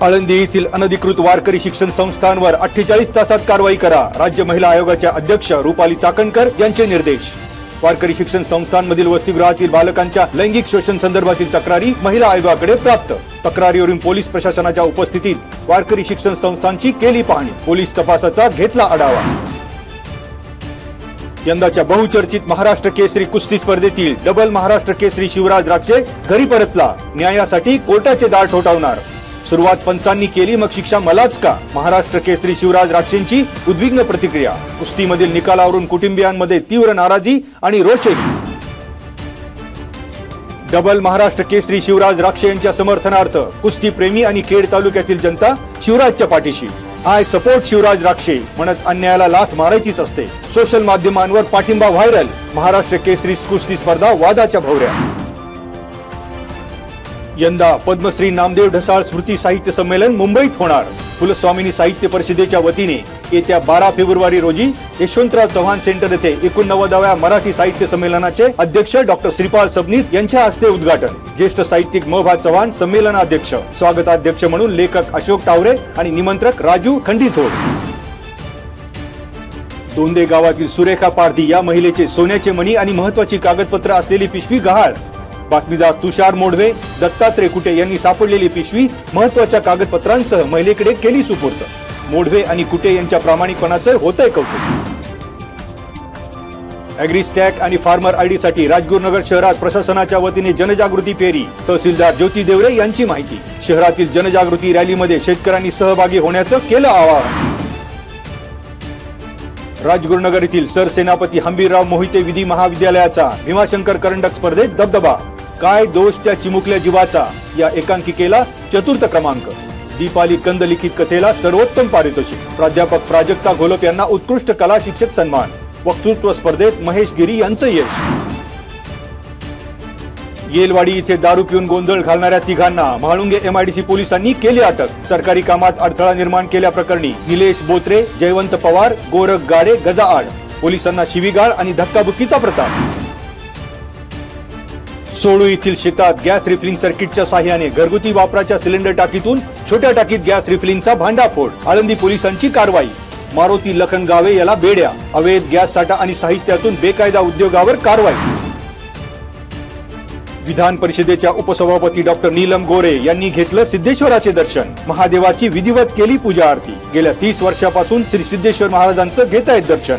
आळंदी येथील अनधिकृत वारकरी शिक्षण संस्थांवर 48 तासात कारवाई करा, राज्य महिला आयोगाच्या अध्यक्ष रुपाली चाकणकर यांचे निर्देश। वारकरी शिक्षण संस्थांमधील वसतिगृहातील बालकांच्या लैंगिक शोषण संदर्भातील तक्रारी महिला आयोगाकडे प्राप्त। तक्रारीवरून पोलीस प्रशासनाच्या उपस्थितीत वारकरी शिक्षण संस्थांची केली पाहणी, पोलीस तपासाचा घेतला आढावा। यंदाच्या बहुचर्चित महाराष्ट्र केसरी कुस्ती स्पर्धेतील डबल महाराष्ट्र केसरी शिवराज राक्षे घरी परतला, न्यायासाठी कोर्टाचे दार ठोठावणार। सुरुवात पंचांनी केली, मग शिक्षा मलाच का? महाराष्ट्र केसरी शिवराज राक्षेंची उद्विग्न प्रतिक्रिया। कुस्तीमधील निकालावरून कुटुंबियांमध्ये तीव्र नाराजी आणि रोषही। डबल महाराष्ट्र केसरी शिवराज राक्षे यांच्या समर्थनार्थ कुस्ती प्रेमी आणि खेड तालुक्यातील जनता शिवराजच्या पाठीशी। आय सपोर्ट शिवराज राक्षे म्हणत अन्यायाला लाथ मारायचीच असते। सोशल माध्यमांवर पाठिंबा व्हायरल, महाराष्ट्र केसरी कुस्ती स्पर्धा वादाच्या भोवऱ्या। यंदा पद्मश्री नामदेव ढसाळ स्मृती साहित्य संमेलन मुंबईत होणार। कुलस्वामिनी साहित्य परिषदेच्या वतीने येत्या 12 फेब्रुवारी रोजी यशवंतराव चव्हाण सेंटर येथे 89व्या मराठी साहित्य संमेलनाचे अध्यक्ष डॉक्टर श्रीपाल सबनीस यांच्या हस्ते उद्घाटन। ज्येष्ठ साहित्यिक म.भा. चव्हाण संमेलनाध्यक्ष, स्वागताध्यक्ष म्हणून लेखक अशोक टावरे आणि निमंत्रक राजू खंडीझोड। दोंदे गावातील सुरेखा पारधी या महिलेचे सोन्याचे मणी आणि महत्त्वाची कागदपत्र असलेली पिशवी गहाळ। बातमीदार तुषार मोढवे, दत्तात्रय कुटे यांनी सापडलेली पिशवी महत्त्वाच्या कागदपत्रांसह महिलेकडे केली सुपूर्द। मोढवे आणि कुटे यांच्या प्रामाणिकपणाचे होतंय कौतुक। ॲग्रीस्टॅक आणि फार्मर आयडी साठी राजगुरुनगर शहरात प्रशासनाच्या वतीने जनजागृती फेरी, तहसीलदार ज्योती देवरे यांची माहिती। शहरातील जनजागृती रॅलीमध्ये शेतकऱ्यांनी सहभागी होण्याचं केलं आवाहन। राजगुरुनगर येथील सरसेनापती हंबीरराव मोहिते विधी महाविद्यालयाचा भीमाशंकर करंडक स्पर्धेत दबदबा। काय दोष त्या चिमुकल्या जीवाचा या एकांकिकेला चतुर्थ क्रमांक। दीपाली कंद लिखित कथेला सर्वोत्तम पारितोषिक। प्राध्यापक प्राजक्ता घोलप यांना उत्कृष्ट कला शिक्षक सन्मान। वक्तृत्व स्पर्धेत महेश गिरी यांचं यश। येलवाडी इथे दारू पिऊन गोंधळ घालणाऱ्या तिघांना म्हाळुंगे MIDC पोलिसांनी केली अटक। सरकारी कामात अडथळा निर्माण केल्याप्रकरणी निलेश बोत्रे, जयवंत पवार, गोरख गाडे गजाआड। पोलिसांना शिवीगाळ आणि धक्काबुक्कीचा प्रताप। सोळू येथील शेतात गॅस रिफिलिंग सर्किटच्या साहाय्याने घरगुती वापराच्या सिलेंडर टाकीतून छोट्या टाकीत गॅस रिफिलिंगचा भांडाफोड। आळंदी पोलिसांची कारवाई। मारुती लखन गावे याला बेड्या। अवैध गॅस साठा आणि साहित्यातून बेकायदा उद्योगावर कारवाई। विधान परिषदेच्या उपसभापती डॉक्टर नीलम गोरे यांनी घेतलं सिद्धेश्वराचे दर्शन। महादेवाची विधिवत केली पूजा आरती। गेल्या 30 वर्षापासून श्री सिद्धेश्वर महाराजांचं घेतायत दर्शन।